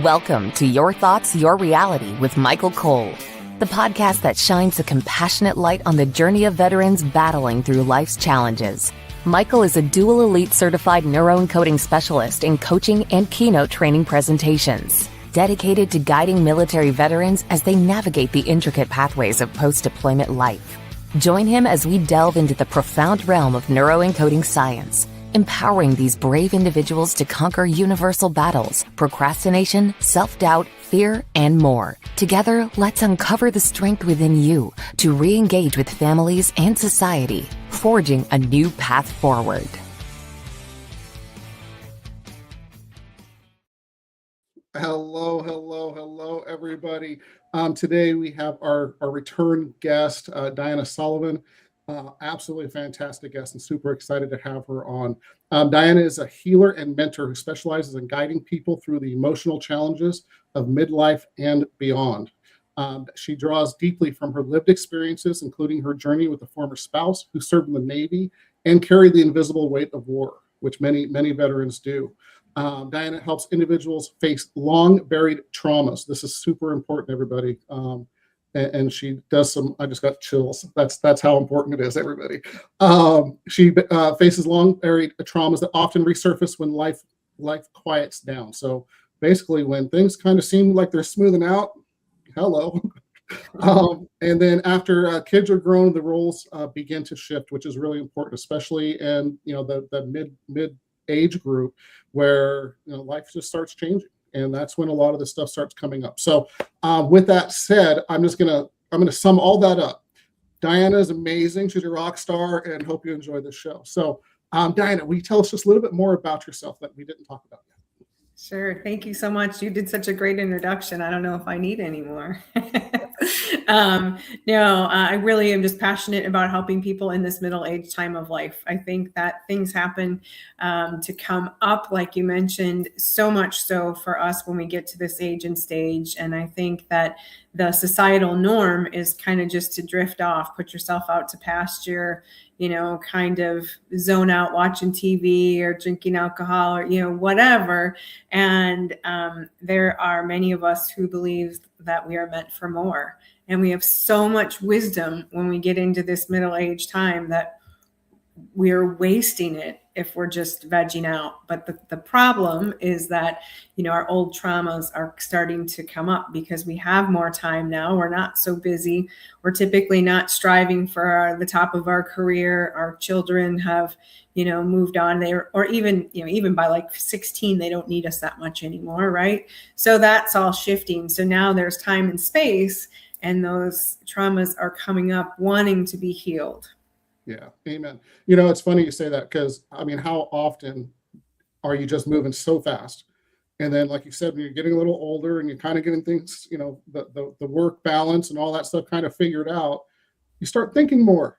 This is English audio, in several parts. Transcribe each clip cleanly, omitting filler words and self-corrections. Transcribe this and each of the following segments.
Welcome to Your Thoughts, Your Reality with Michael Cole, the podcast that shines a compassionate light on the journey of veterans battling through life's challenges. Michael is a dual elite certified neuroencoding specialist in coaching and keynote training presentations, dedicated to guiding military veterans as they navigate the intricate pathways of post-deployment life. Join him as we delve into the profound realm of neuroencoding science, empowering these brave individuals to conquer universal battles, procrastination, self-doubt, fear, and more. Together, let's uncover the strength within you to re-engage with families and society, forging a new path forward. Hello, everybody. Today we have our return guest, Dianna Sullivan. Absolutely fantastic guest and super excited to have her on. Dianna is a healer and mentor who specializes in guiding people through the emotional challenges of midlife and beyond. She draws deeply from her lived experiences, including her journey with a former spouse who served in the Navy and carried the invisible weight of war, which many veterans do. Dianna helps individuals face long buried traumas. This is super important, everybody. And she does some, I just got chills. That's how important it is, everybody. She faces long buried traumas that often resurface when life quiets down. So basically when things kind of seem like they're smoothing out, hello. And then after kids are grown, the roles begin to shift, which is really important, especially in the mid age group where life just starts changing. And that's when a lot of this stuff starts coming up. So with that said, I'm gonna sum all that up. Dianna is amazing. She's a rock star, and hope you enjoy this show. So Dianna, will you tell us just a little bit more about yourself that we didn't talk about yet? Sure. Thank you so much. You did such a great introduction. I don't know if I need any more. I really am just passionate about helping people in this middle-aged time of life. I think that things happen to come up, like you mentioned, so much so for us when we get to this age and stage. And I think that the societal norm is kind of just to drift off, put yourself out to pasture, kind of zone out watching TV or drinking alcohol or, whatever. And there are many of us who believe that we are meant for more. And we have so much wisdom when we get into this middle-aged time that we're wasting it if we're just vegging out. But the problem is that, our old traumas are starting to come up because we have more time now. We're not so busy. We're typically not striving for the top of our career. Our children have, moved on there, or even by like 16, they don't need us that much anymore. Right. So that's all shifting. So now there's time and space, and those traumas are coming up wanting to be healed. Yeah. Amen. It's funny you say that because, how often are you just moving so fast? And then, like you said, when you're getting a little older and you're kind of getting things, the work balance and all that stuff kind of figured out, you start thinking more,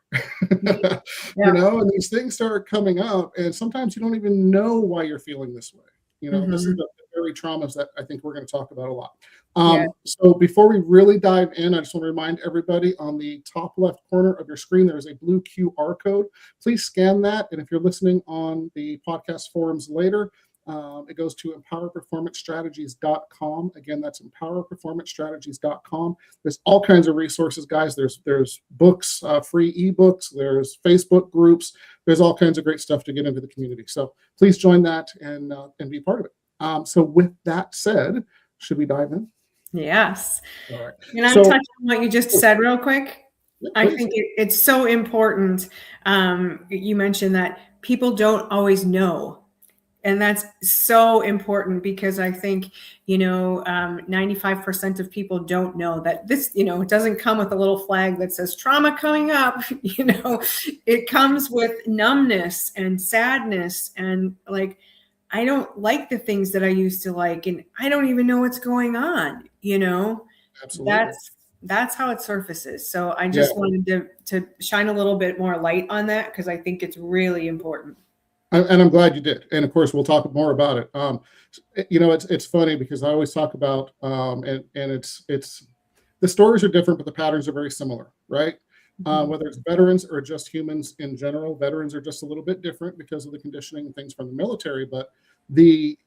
Yeah. and these things start coming up. And sometimes you don't even know why you're feeling this way. This is the very traumas that I think we're going to talk about a lot. So before we really dive in, I just want to remind everybody on the top left corner of your screen, there is a blue QR code. Please scan that. And if you're listening on the podcast forums later, it goes to empowerperformancestrategies.com. Again, that's empowerperformancestrategies.com. There's all kinds of resources, guys. There's books, free ebooks. There's Facebook groups. There's all kinds of great stuff to get into the community. So please join that and be part of it. So with that said, should we dive in? Yes. All right. Can I touch on what you just said real quick? Yeah, I think it's so important. You mentioned that people don't always know. And that's so important because I think, 95% of people don't know that this, it doesn't come with a little flag that says trauma coming up. It comes with numbness and sadness and like, I don't like the things that I used to like, and I don't even know what's going on, Absolutely. That's how it surfaces. So I just wanted to shine a little bit more light on that because I think it's really important. And I'm glad you did. And of course, we'll talk more about it. It's funny because I always talk about, and it's the stories are different, but the patterns are very similar, right? Whether it's veterans or just humans in general, veterans are just a little bit different because of the conditioning and things from the military. But the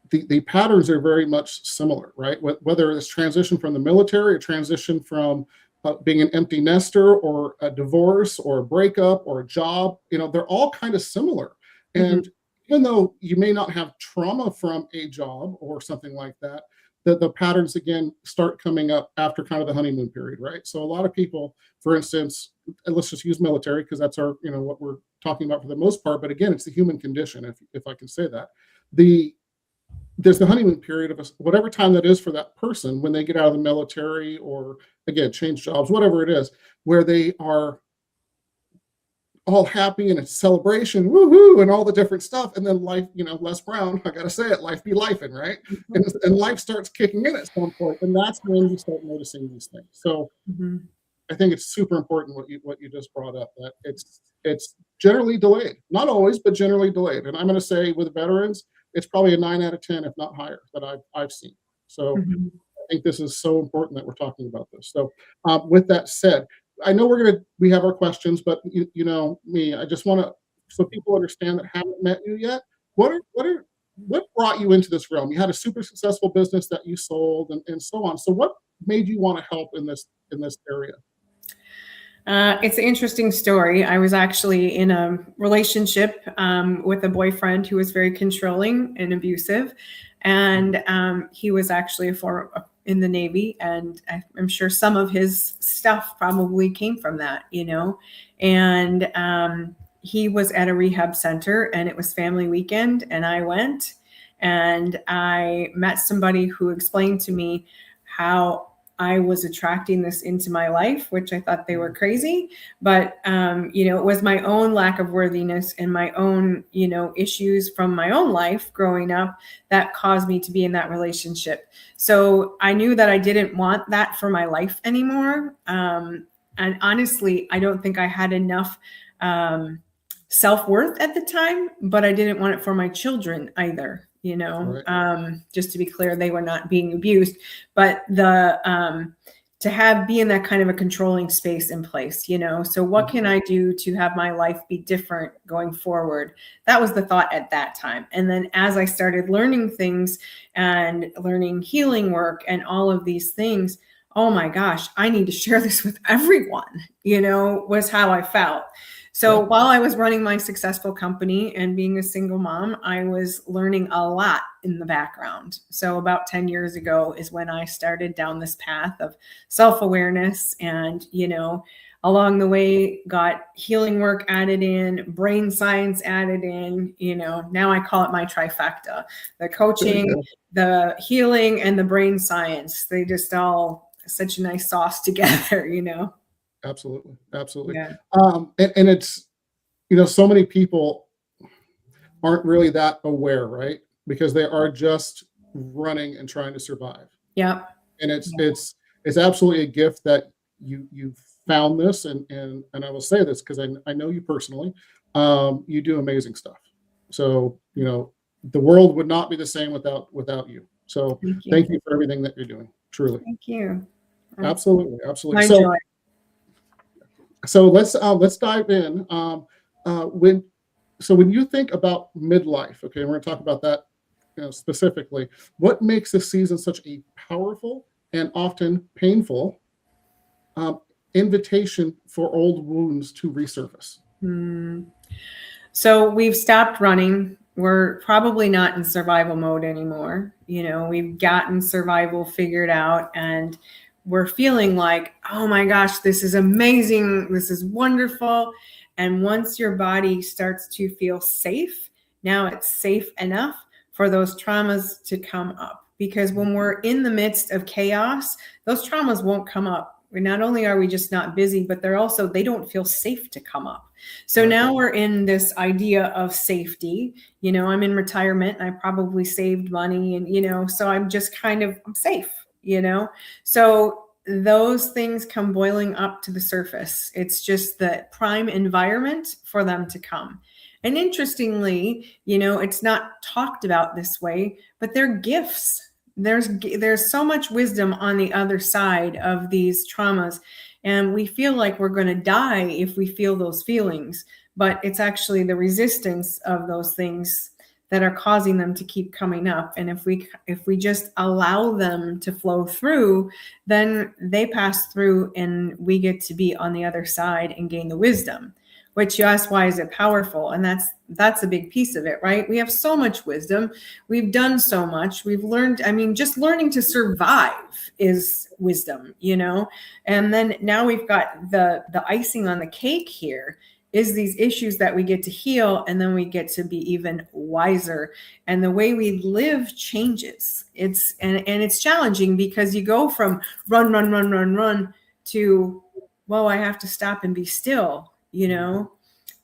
the patterns are very much similar, right? Whether it's transition from the military, or transition from being an empty nester, or a divorce, or a breakup, or a job, they're all kind of similar. And even though you may not have trauma from a job or something like that, the patterns again start coming up after kind of the honeymoon period, right? So a lot of people, for instance, and let's just use military because that's our, what we're talking about for the most part. But again, it's the human condition, if I can say that. There's the honeymoon period of whatever time that is for that person when they get out of the military, or again, change jobs, whatever it is, where they are all happy and it's celebration, woohoo, and all the different stuff. And then life, Les Brown, I gotta say it, life be lifing, right? And life starts kicking in at some point, and that's when you start noticing these things. So I think it's super important what you just brought up, that it's generally delayed, not always, but generally delayed. And I'm going to say with veterans, it's probably a 9 out of 10, if not higher, that I've seen. So I think this is so important that we're talking about this. So with that said, I know we have our questions, but you know me, I just want to, so people understand that haven't met you yet. What brought you into this realm? You had a super successful business that you sold, and so on. So what made you want to help in this area? It's an interesting story. I was actually in a relationship with a boyfriend who was very controlling and abusive, and he was actually in the Navy, and I'm sure some of his stuff probably came from that, and he was at a rehab center, and it was family weekend, and I went, and I met somebody who explained to me how I was attracting this into my life, which I thought they were crazy, but, it was my own lack of worthiness and my own, issues from my own life growing up that caused me to be in that relationship. So I knew that I didn't want that for my life anymore. And honestly, I don't think I had enough, self-worth at the time, but I didn't want it for my children either. Right. Just to be clear, they were not being abused, but to be in that kind of a controlling space in place, so what can I do to have my life be different going forward? That was the thought at that time. And then as I started learning things and learning healing work and all of these things, oh my gosh, I need to share this with everyone, was how I felt. So while I was running my successful company and being a single mom, I was learning a lot in the background. So about 10 years ago is when I started down this path of self-awareness, and, along the way got healing work added in, brain science added in, now I call it my trifecta: the coaching, the healing, and the brain science. They just all such a nice sauce together, Absolutely. Yeah. And it's, so many people aren't really that aware, right? Because they are just running and trying to survive. Yeah. And it's absolutely a gift that you've found this, and I will say this because I know you personally. You do amazing stuff. So, the world would not be the same without you. So thank you for everything that you're doing. Truly. Thank you. Absolutely. My joy. So let's dive in. When you think about midlife, okay, we're going to talk about that specifically. What makes this season such a powerful and often painful invitation for old wounds to resurface? So we've stopped running. We're probably not in survival mode anymore. We've gotten survival figured out, and we're feeling like, oh my gosh, this is amazing. This is wonderful. And once your body starts to feel safe, now it's safe enough for those traumas to come up. Because when we're in the midst of chaos, those traumas won't come up. Not only are we just not busy, but they don't feel safe to come up. So now we're in this idea of safety. I'm in retirement, and I probably saved money, and, so I'm just I'm safe. So those things come boiling up to the surface. It's just the prime environment for them to come. And interestingly, it's not talked about this way, but they're gifts. There's so much wisdom on the other side of these traumas. And we feel like we're going to die if we feel those feelings, but it's actually the resistance of those things that are causing them to keep coming up. And if we just allow them to flow through, then they pass through and we get to be on the other side and gain the wisdom. Which you ask, why is it powerful? And that's a big piece of it, right? We have so much wisdom. We've done so much. We've learned, I mean, just learning to survive is wisdom, you know? And then now we've got the icing on the cake here is these issues that we get to heal, and then we get to be even wiser. And the way we live changes. It's challenging because you go from run to, whoa, I have to stop and be still, you know?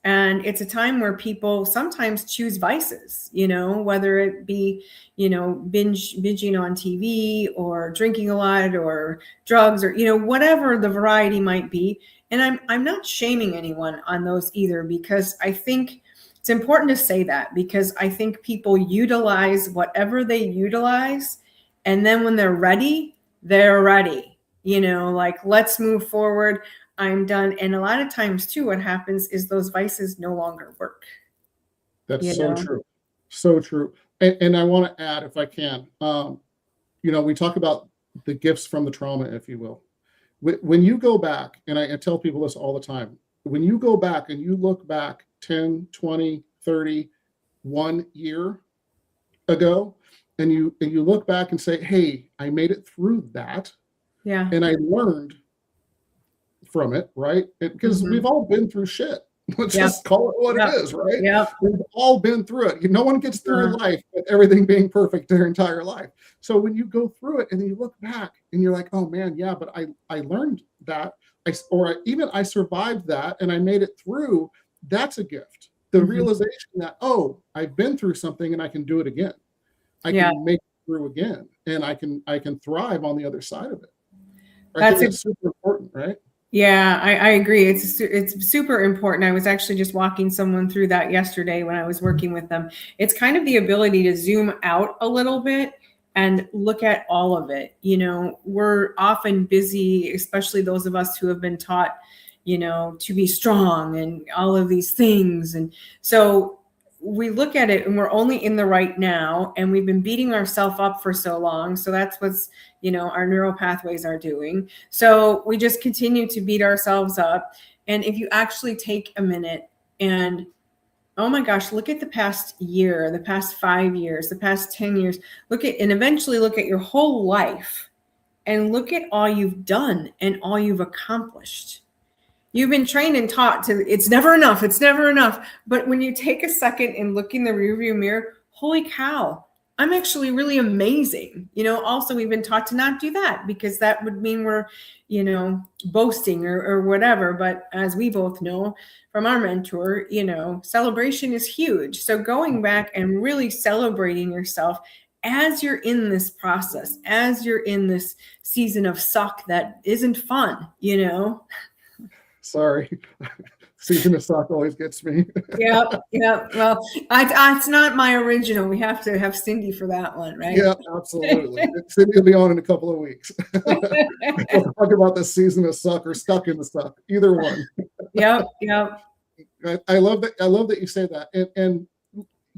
And it's a time where people sometimes choose vices, you know, whether it be, you know, binging on TV or drinking a lot or drugs or, you know, whatever the variety might be. And I'm not shaming anyone on those either, because I think it's important to say that, because I think people utilize whatever they utilize. And then when they're ready, you know, like, let's move forward. I'm done. And a lot of times too, what happens is those vices no longer work. That's so true. So true. And I want to add, if I can, you know, we talk about the gifts from the trauma, if you will. When you go back, and I tell people this all the time, when you go back and you look back 10, 20, 30, 1 year ago, and you look back and say, hey, I made it through that. Yeah. And I learned from it, right? Because we've all been through shit. Let's just call it what it is, right? Yeah. We've all been through it. No one gets through life with everything being perfect their entire life. So when you go through it and then you look back and you're like, oh man, yeah, but I learned that, I survived that and I made it through. That's a gift. The realization that, oh, I've been through something and I can do it again. I can make it through again, and I can thrive on the other side of it. That's super important, right? Yeah, I agree. It's super important. I was actually just walking someone through that yesterday when I was working with them. It's kind of the ability to zoom out a little bit and look at all of it. You know, we're often busy, especially those of us who have been taught, you know, to be strong and all of these things. And so we look at it and we're only in the right now, and we've been beating ourselves up for so long. So that's what's, you know, our neural pathways are doing. So we just continue to beat ourselves up. And if you actually take a minute and, oh my gosh, look at the past year, the past 5 years, the past 10 years, and eventually look at your whole life and look at all you've done and all you've accomplished. You've been trained and taught to, it's never enough. It's never enough. But when you take a second and look in the rearview mirror, holy cow, I'm actually really amazing. You know, also we've been taught to not do that, because that would mean we're, you know, boasting or whatever. But as we both know from our mentor, you know, celebration is huge. So going back and really celebrating yourself as you're in this process, as you're in this season of suck that isn't fun, you know. Sorry. Season of suck always gets me. Yeah. Well, it's not my original. We have to have Cindy for that one, right? Yeah, absolutely. Cindy will be on in a couple of weeks. We'll talk about the season of suck or stuck in the suck. Either one. Yep. I love that. I love that you say that. And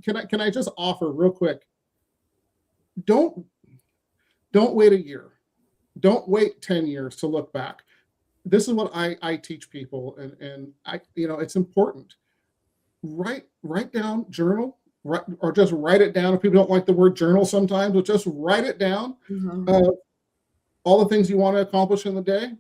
can I just offer real quick? Don't wait a year. Don't wait 10 years to look back. This is what I teach people, and I, you know, it's important. Write down, journal, or just write it down. If people don't like the word journal sometimes, but just write it down. All the things you want to accomplish in the day,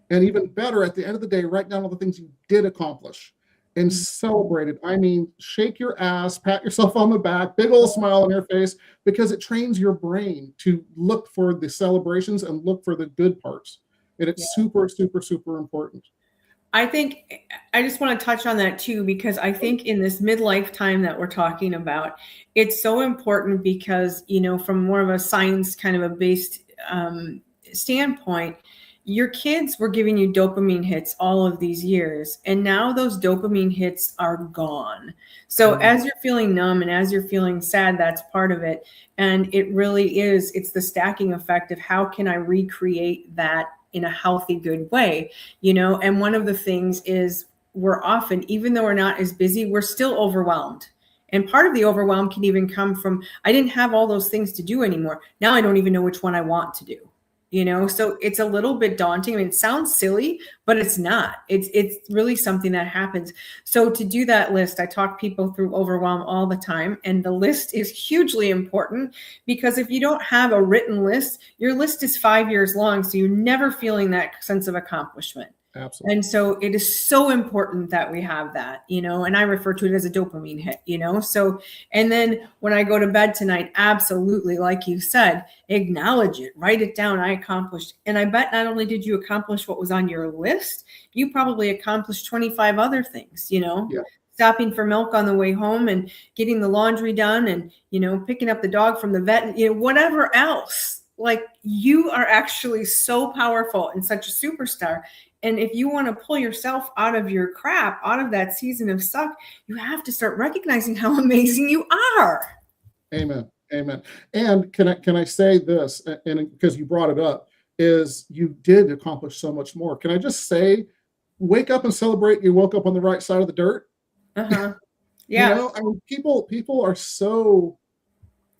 and even better, at the end of the day, write down all the things you did accomplish and celebrate it. I mean, shake your ass, pat yourself on the back, big old smile on your face, because it trains your brain to look for the celebrations and look for the good parts. And it's super, super, super important. I think I just want to touch on that too, because I think in this midlife time that we're talking about, it's so important because, you know, from more of a science kind of a based standpoint, your kids were giving you dopamine hits all of these years, and now those dopamine hits are gone. So as you're feeling numb and as you're feeling sad, that's part of it. And it really is, it's the stacking effect of how can I recreate that in a healthy, good way, you know? And one of the things is we're often, even though we're not as busy, we're still overwhelmed. And part of the overwhelm can even come from, I didn't have all those things to do anymore. Now I don't even know which one I want to do. So it's a little bit daunting. I mean, it sounds silly, but it's not. It's really something that happens. So to do that list, I talk people through overwhelm all the time. And the list is hugely important, because if you don't have a written list, your list is 5 years long. So you're never feeling that sense of accomplishment. Absolutely. And so it is so important that we have that, and I refer to it as a dopamine hit, so, and then when I go to bed tonight, absolutely, like you said, acknowledge it, write it down. I accomplished. And I bet not only did you accomplish what was on your list, you probably accomplished 25 other things, Yeah. stopping for milk on the way home and getting the laundry done and, picking up the dog from the vet and, whatever else. Like, you are actually so powerful and such a superstar. And if you want to pull yourself out of your crap, out of that season of suck, you have to start recognizing how amazing you are. Amen. Amen. And can I say this, and because you brought it up, is you did accomplish so much more. Can I just say, wake up and celebrate you woke up on the right side of the dirt? Uh-huh. Yeah. I mean, people are so,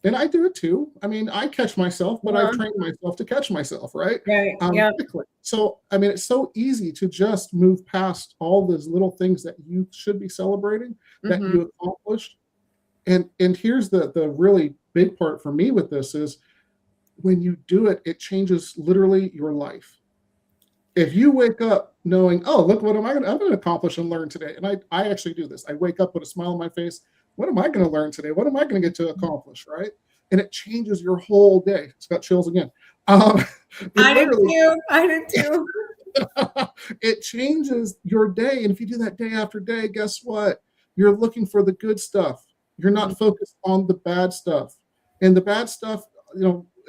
and I do it too. I mean, I catch myself, but I train myself to catch myself, right? Right. Yeah. Quickly. So, I mean, it's so easy to just move past all those little things that you should be celebrating that you accomplished. And here's the really big part for me with this is, when you do it, it changes literally your life. If you wake up knowing, oh, look, I'm going to accomplish and learn today. And I actually do this. I wake up with a smile on my face. What am I going to learn today? What am I going to get to accomplish, right? And it changes your whole day. It's got chills again. I did too. It changes your day. And if you do that day after day, guess what? You're looking for the good stuff. You're not focused on the bad stuff. And the bad stuff,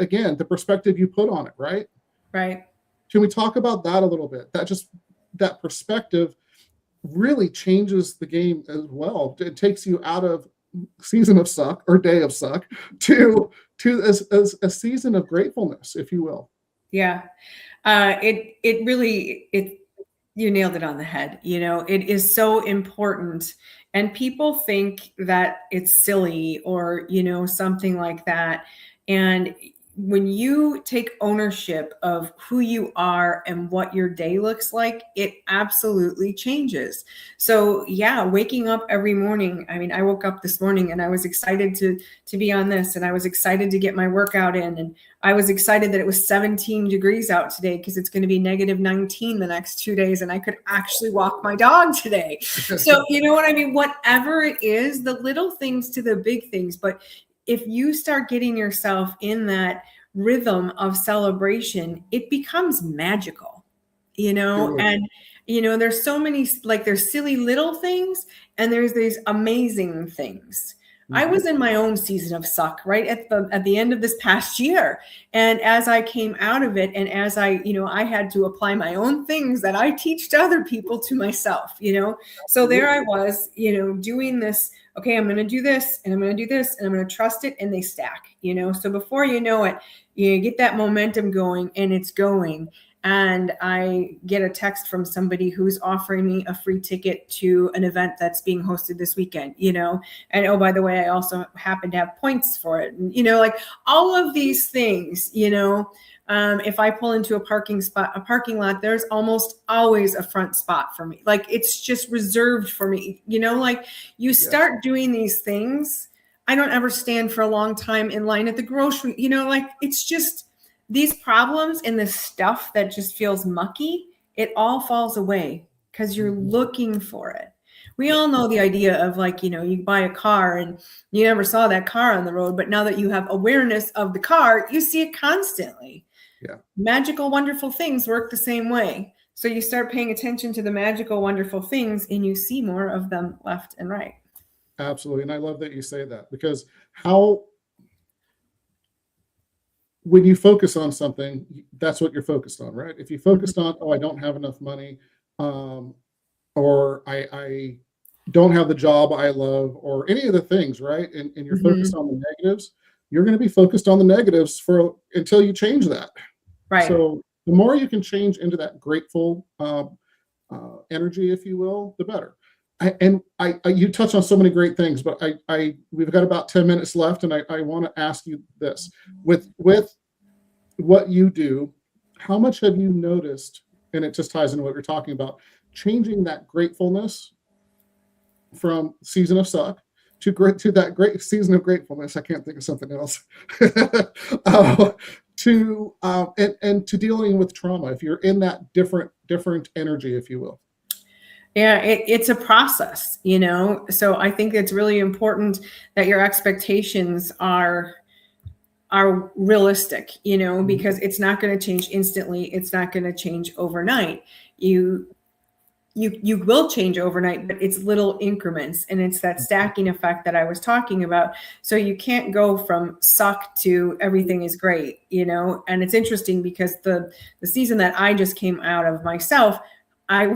again, the perspective you put on it, right? Right. Can we talk about that a little bit? That perspective really changes the game as well. It takes you out of season of suck or day of suck to a season of gratefulness, if you will. Yeah. It really, you nailed it on the head. It is so important. And people think that it's silly or, something like that. And when you take ownership of who you are and what your day looks like, it absolutely changes. So yeah, waking up every morning. I mean, I woke up this morning and I was excited to be on this, and I was excited to get my workout in, and I was excited that it was 17 degrees out today because it's going to be -19 the next 2 days, and I could actually walk my dog today. So you know what I mean? Whatever it is, the little things to the big things, but if you start getting yourself in that rhythm of celebration, it becomes magical, and, there's so many, like, there's silly little things and there's these amazing things. I was in my own season of suck right at the end of this past year. And as I came out of it, and as I had to apply my own things that I teach to other people to myself, so there I was, doing this. Okay, I'm going to do this and I'm going to do this and I'm going to trust it, and they stack, so before you know it, you get that momentum going, and it's going. And I get a text from somebody who's offering me a free ticket to an event that's being hosted this weekend, and oh, by the way, I also happen to have points for it. And, like all of these things, if I pull into a parking lot, there's almost always a front spot for me. Like, it's just reserved for me, like you start doing these things. I don't ever stand for a long time in line at the grocery, like it's just, these problems and the stuff that just feels mucky, it all falls away because you're looking for it. We all know the idea of, like, you buy a car and you never saw that car on the road, but now that you have awareness of the car, you see it constantly. Yeah. Magical, wonderful things work the same way. So you start paying attention to the magical, wonderful things, and you see more of them left and right. Absolutely. And I love that you say that, because when you focus on something, that's what you're focused on, right? If you focused on, oh, I don't have enough money, or I don't have the job I love, or any of the things, right? And you're focused on the negatives, you're going to be focused on the negatives until you change that. Right. So the more you can change into that grateful energy, if you will, the better. You touched on so many great things, but we've got about 10 minutes left, and I want to ask you this: with what you do, how much have you noticed? And it just ties into what you're talking about, changing that gratefulness from season of suck to that great season of gratefulness. I can't think of something else. And to dealing with trauma, if you're in that different energy, if you will. Yeah, it's a process, so I think it's really important that your expectations are realistic, because it's not going to change instantly. It's not going to change overnight. You will change overnight, but it's little increments, and it's that stacking effect that I was talking about. So you can't go from suck to everything is great, and it's interesting because the season that I just came out of myself, I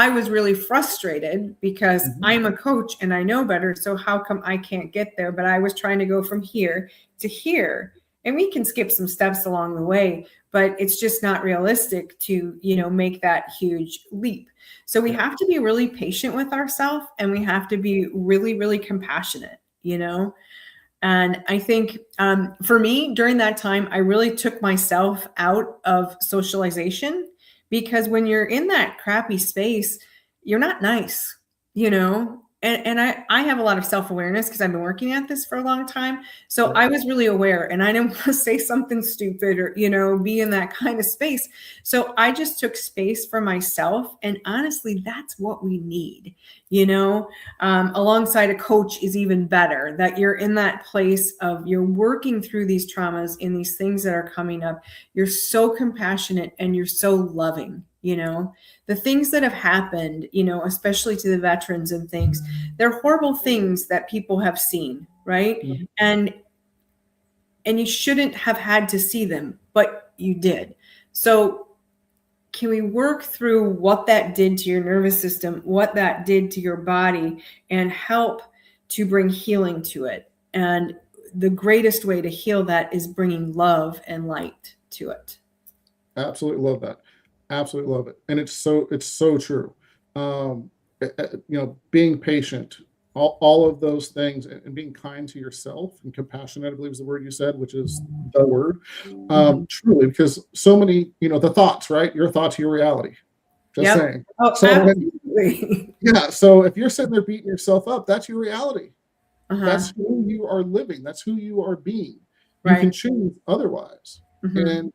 was really frustrated because I'm a coach and I know better. So how come I can't get there? But I was trying to go from here to here, and we can skip some steps along the way, but it's just not realistic to, make that huge leap. So we have to be really patient with ourselves, and we have to be really, really compassionate, And I think for me, during that time, I really took myself out of socialization, because when you're in that crappy space, you're not nice, and I have a lot of self-awareness because I've been working at this for a long time. So I was really aware, and I didn't want to say something stupid or, be in that kind of space. So I just took space for myself. And honestly, that's what we need, alongside a coach is even better, that you're in that place of you're working through these traumas and these things that are coming up. You're so compassionate and you're so loving. The things that have happened, especially to the veterans and things, they're horrible things that people have seen, right? Mm-hmm. And you shouldn't have had to see them, but you did. So can we work through what that did to your nervous system, what that did to your body, and help to bring healing to it? And the greatest way to heal that is bringing love and light to it. Absolutely love that. Absolutely love it. And it's so true. Being patient, all of those things, and being kind to yourself and compassionate, I believe is the word you said, which is the word. Truly, because so many, the thoughts, right? Your thoughts, your reality. Just saying. Oh, so absolutely. So if you're sitting there beating yourself up, that's your reality. That's who you are living. That's who you are being. You can choose otherwise. And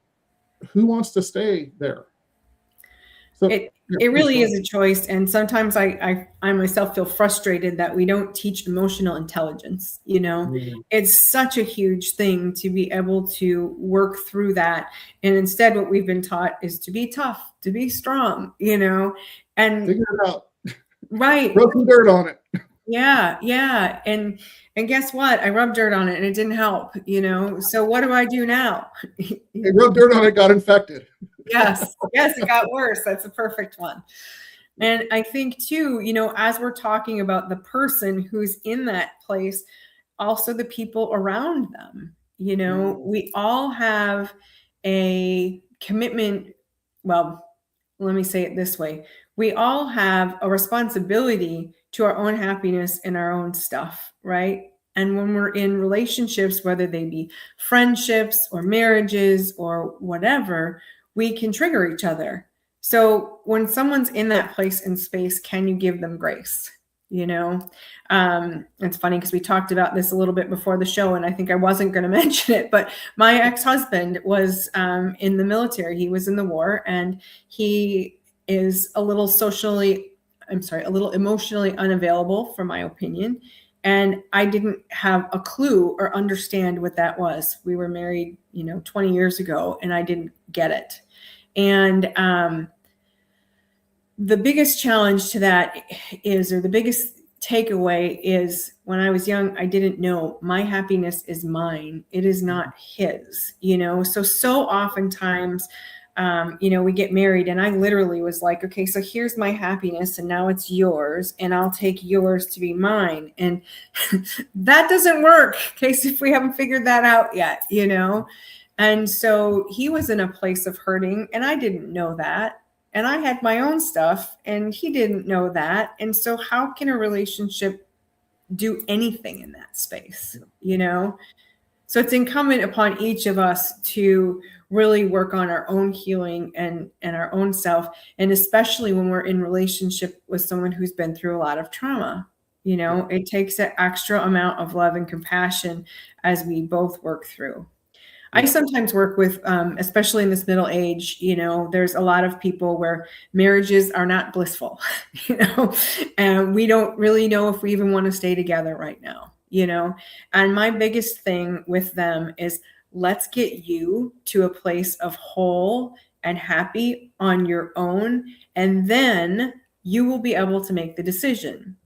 who wants to stay there? So, it really is a choice. And sometimes I myself feel frustrated that we don't teach emotional intelligence. It's such a huge thing to be able to work through that. And instead, what we've been taught is to be tough, to be strong, and figure it out. Right. Rub some dirt on it. Yeah. And guess what? I rubbed dirt on it and it didn't help, So what do I do now? They rubbed dirt on it, got infected. Yes, it got worse. That's a perfect one. And I think too, as we're talking about the person who's in that place, also the people around them, we all have a commitment. Well, let me say it this way. We all have a responsibility to our own happiness and our own stuff, right? And when we're in relationships, whether they be friendships or marriages or whatever, we can trigger each other. So when someone's in that place and space, can you give them grace? It's funny because we talked about this a little bit before the show, and I think I wasn't going to mention it, but my ex-husband was in the military. He was in the war, and he is a little emotionally unavailable, for my opinion. And I didn't have a clue or understand what that was. We were married, 20 years ago, and I didn't get it. And the biggest challenge to that is, or the biggest takeaway is, when I was young, I didn't know my happiness is mine. It is not his, So oftentimes, we get married, and I literally was like, okay, so here's my happiness, and now it's yours, and I'll take yours to be mine. And that doesn't work, in case if we haven't figured that out yet, And so he was in a place of hurting, and I didn't know that. and I had my own stuff and he didn't know that. And so how can a relationship do anything in that space, you know? So it's incumbent upon each of us to really work on our own healing and our own self. And especially when we're in relationship with someone who's been through a lot of trauma, you know, it takes an extra amount of love and compassion as we both work through. I sometimes work with, especially in this middle age, you know, there's a lot of people where marriages are not blissful, you know, and we don't really know if we even want to stay together right now, you know. And my biggest thing with them is let's get you to a place of whole and happy on your own. And then you will be able to make the decision.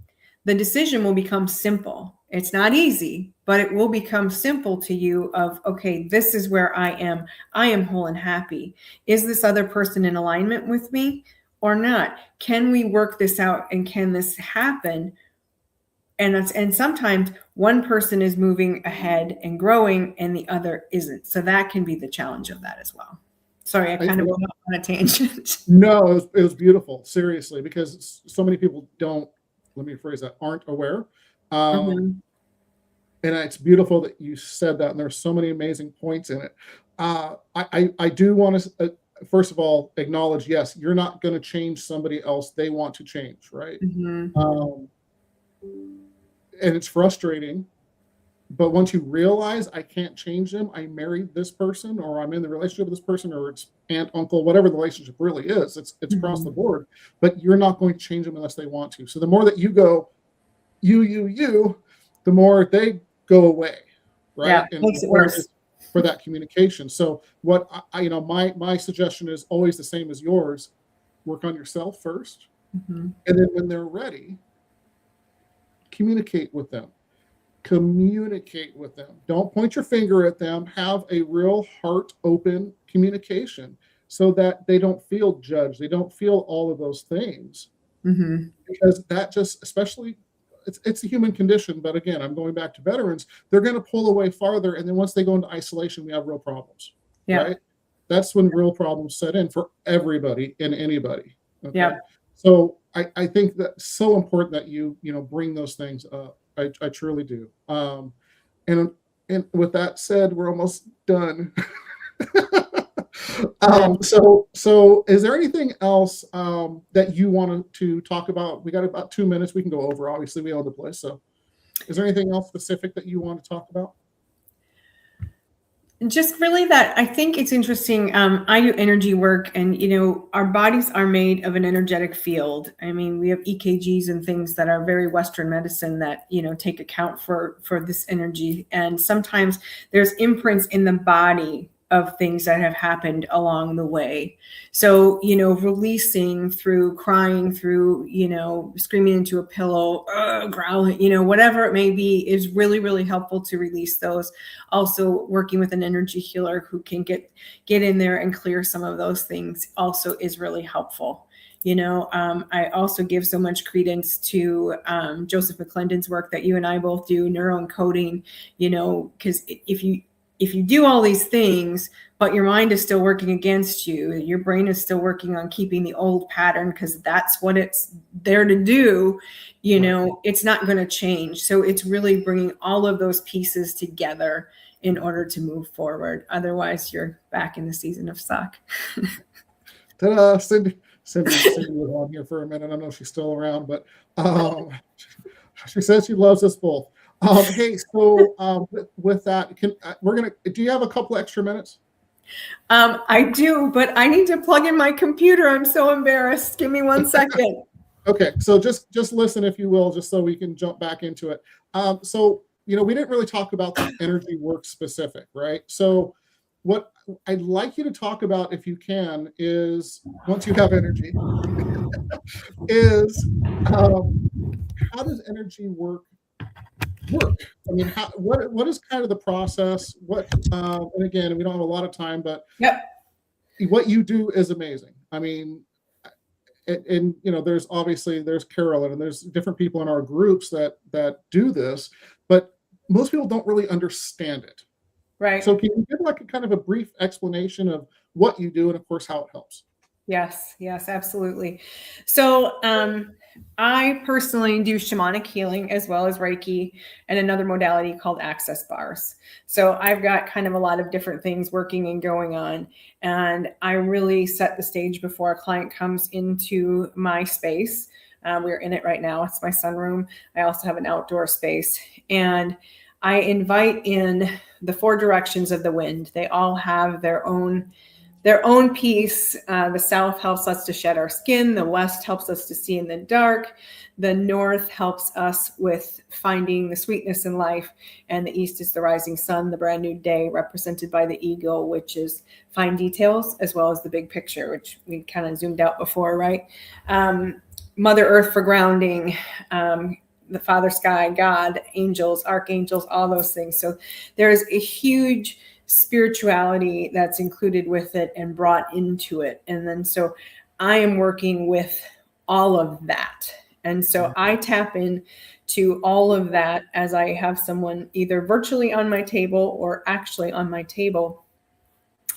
The decision will become simple. It's not easy, but it will become simple to you of, okay, this is where I am. I am whole and happy. Is this other person in alignment with me or not? Can we work this out and can this happen? And sometimes one person is moving ahead and growing and the other isn't. So that can be the challenge of that as well. Sorry, I kind of went off on a tangent. No, it was beautiful, seriously, because so many people aren't aware. And it's beautiful that you said that, and there's so many amazing points in it. I do want to first of all acknowledge, yes, you're not going to change somebody else. They want to change, right? And it's frustrating, but once you realize I can't change them, I married this person, or I'm in the relationship with this person, or it's aunt, uncle, whatever the relationship really is, it's across the board, but you're not going to change them unless they want to. So the more that you go, you, the more they go away, right? Yeah, and makes it worse for that communication. So what my suggestion is always the same as yours. Work on yourself first, and then when they're ready, communicate with them. Don't point your finger at them. Have a real heart open communication so that they don't feel judged. They don't feel all of those things, because that just, especially, it's a human condition. But again, I'm going back to veterans. They're going to pull away farther, and then once they go into isolation, we have real problems. Right? That's when real problems set in for everybody and anybody. Okay? So I think that's so important that you bring those things up. I truly do. And with that said, we're almost done. So is there anything else that you wanted to talk about? We got about 2 minutes. We can go over. Obviously, we own the place. So is there anything else specific that you want to talk about? Just really that I think it's interesting. I do energy work, and our bodies are made of an energetic field. I mean, we have EKGs and things that are very Western medicine that take account for this energy. And sometimes there's imprints in the body of things that have happened along the way. So, releasing through crying, through, screaming into a pillow, growling, whatever it may be, is really, really helpful to release those. Also working with an energy healer who can get in there and clear some of those things also is really helpful. I also give so much credence to Joseph McClendon's work that you and I both do, neuroencoding, because if you do all these things, but your mind is still working against you, your brain is still working on keeping the old pattern because that's what it's there to do, it's not going to change. So it's really bringing all of those pieces together in order to move forward. Otherwise, you're back in the season of suck. Ta-da! Cindy was on here for a minute. I know she's still around, but she says she loves us both. Hey, so with that, do you have a couple extra minutes? I do, but I need to plug in my computer. I'm so embarrassed. Give me 1 second. Okay, so just listen, if you will, just so we can jump back into it. So we didn't really talk about the energy work specific, right? So what I'd like you to talk about, if you can, is once you have energy, is how does energy work? I mean, what is kind of the process? And again, we don't have a lot of time, but what you do is amazing. I mean, and there's Carolyn, and there's different people in our groups that do this, but most people don't really understand it. Right. So can you give like a kind of a brief explanation of what you do and of course how it helps? Yes, yes, absolutely. So, I personally do shamanic healing as well as Reiki and another modality called access bars. So I've got kind of a lot of different things working and going on. And I really set the stage before a client comes into my space. We're in it right now. It's my sunroom. I also have an outdoor space. And I invite in the four directions of the wind. They all have their own piece. The south helps us to shed our skin. The west helps us to see in the dark. The north helps us with finding the sweetness in life. And the east is the rising sun, the brand new day, represented by the eagle, which is fine details, as well as the big picture, which we kind of zoomed out before, right? Mother Earth for grounding, the Father Sky, God, angels, archangels, all those things. So there's a huge spirituality that's included with it and brought into it. And then so I am working with all of that. And so I tap in to all of that as I have someone either virtually on my table or actually on my table.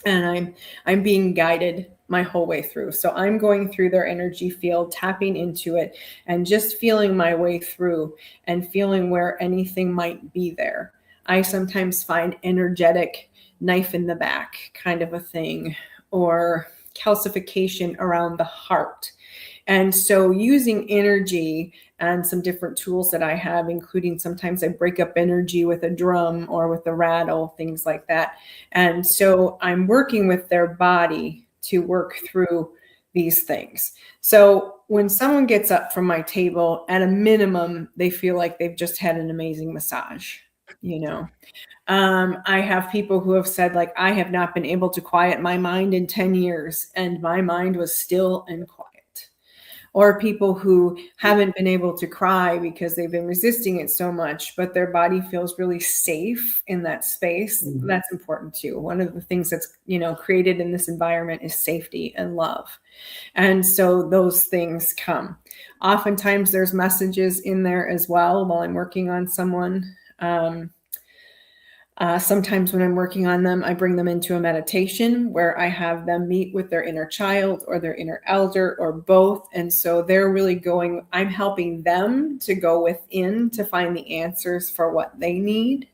And I'm being guided my whole way through. So I'm going through their energy field, tapping into it and just feeling my way through and feeling where anything might be there. I sometimes find energetic knife in the back kind of a thing, or calcification around the heart. And so using energy and some different tools that I have, including sometimes I break up energy with a drum or with a rattle, things like that. And so I'm working with their body to work through these things. So when someone gets up from my table, at a minimum, they feel like they've just had an amazing massage, you know. I have people who have said, like, I have not been able to quiet my mind in 10 years, and my mind was still and quiet. Or people who haven't been able to cry because they've been resisting it so much, but their body feels really safe in that space. Mm-hmm. That's important too. One of the things that's, created in this environment is safety and love. And so those things come. Oftentimes there's messages in there as well while I'm working on someone. Sometimes when I'm working on them, I bring them into a meditation where I have them meet with their inner child or their inner elder or both. And so they're really I'm helping them to go within to find the answers for what they need.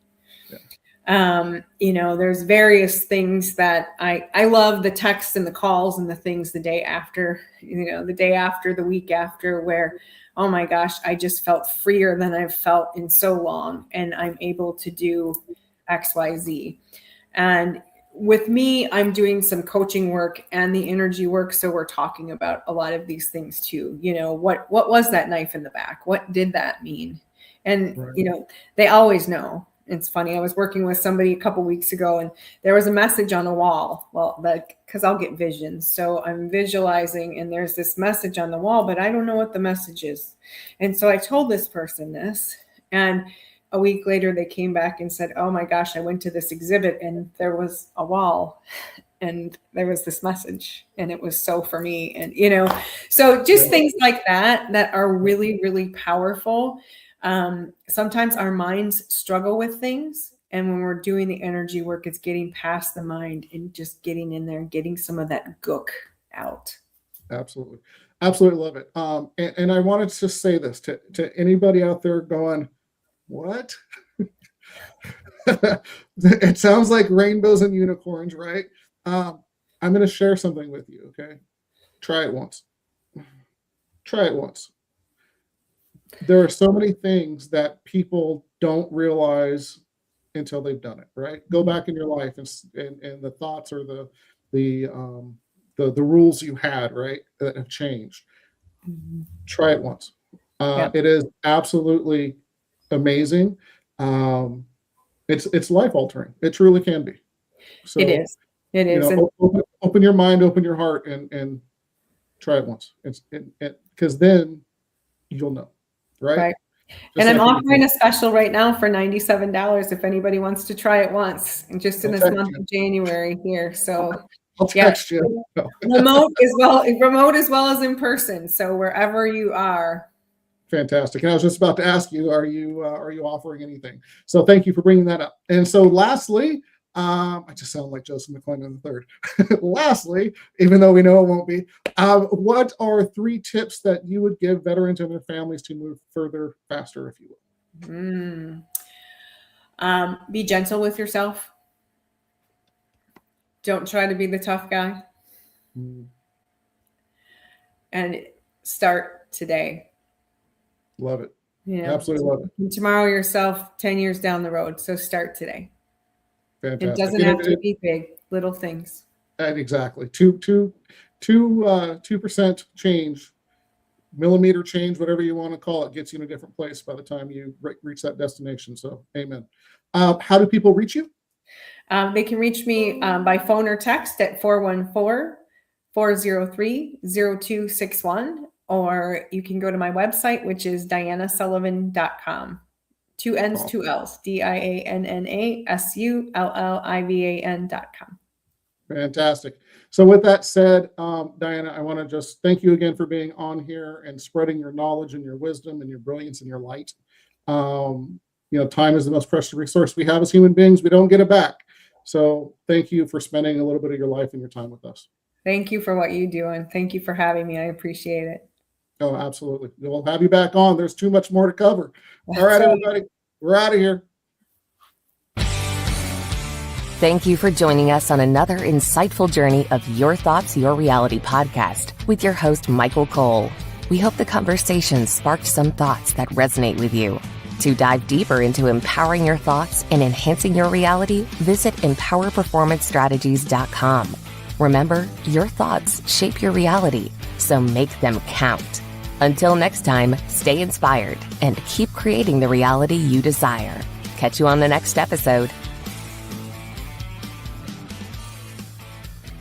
Yeah. There's various things that I love, the texts and the calls and the things the day after, the day after, the week after, where, oh my gosh, I just felt freer than I've felt in so long. And I'm able to do XYZ. And with me, I'm doing some coaching work and the energy work. So we're talking about a lot of these things too. What was that knife in the back? What did that mean? And, right. They always know. It's funny. I was working with somebody a couple weeks ago and there was a message on a wall. Well, because I'll get visions. So I'm visualizing and there's this message on the wall, but I don't know what the message is. And so I told this person this, and a week later, they came back and said, oh my gosh, I went to this exhibit and there was a wall and there was this message and it was so for me. And, so just things like that are really, really powerful. Sometimes our minds struggle with things. And when we're doing the energy work, it's getting past the mind and just getting in there and getting some of that gook out. Absolutely. Absolutely love it. And I wanted to say this to anybody out there going, what? It sounds like rainbows and unicorns, right? I'm going to share something with you, okay? Try it once. Try it once. There are so many things that people don't realize until they've done it, right? Go back in your life and the thoughts or the rules you had, right, that have changed. Mm-hmm. Try it once. It is absolutely amazing. It's life altering. It truly can be. So it is. Open your mind, open your heart, and try it once. Because then you'll know, right? And I'm offering a special right now for $97 if anybody wants to try it once, and just in this month of January here. So I'll text you. Remote as well as in person. So wherever you are. Fantastic. And I was just about to ask you, are you offering anything? So thank you for bringing that up. And so lastly, I just sound like Joseph McClendon III. Lastly, even though we know it won't be, what are 3 tips that you would give veterans and their families to move further, faster, if you will? Be gentle with yourself. Don't try to be the tough guy. And start today. Love it. Absolutely love it. Tomorrow yourself 10 years down the road. So start today. Fantastic. It doesn't have to be big, little things. Exactly. 2% change, millimeter change, whatever you want to call it, gets you in a different place by the time you reach that destination. So amen. How do people reach you? They can reach me by phone or text at 414-403-0261, or you can go to my website, which is diannasullivan.com. 2 N's, 2 L's, DiannaSullivan.com. Fantastic. So with that said, Dianna, I want to just thank you again for being on here and spreading your knowledge and your wisdom and your brilliance and your light. Time is the most precious resource we have as human beings. We don't get it back. So thank you for spending a little bit of your life and your time with us. Thank you for what you do, and thank you for having me. I appreciate it. Oh, absolutely. We'll have you back on. There's too much more to cover. All right, everybody. We're out of here. Thank you for joining us on another insightful journey of Your Thoughts, Your Reality podcast with your host, Michael Cole. We hope the conversation sparked some thoughts that resonate with you. To dive deeper into empowering your thoughts and enhancing your reality, visit empowerperformancestrategies.com. Remember, your thoughts shape your reality, so make them count. Until next time, stay inspired and keep creating the reality you desire. Catch you on the next episode.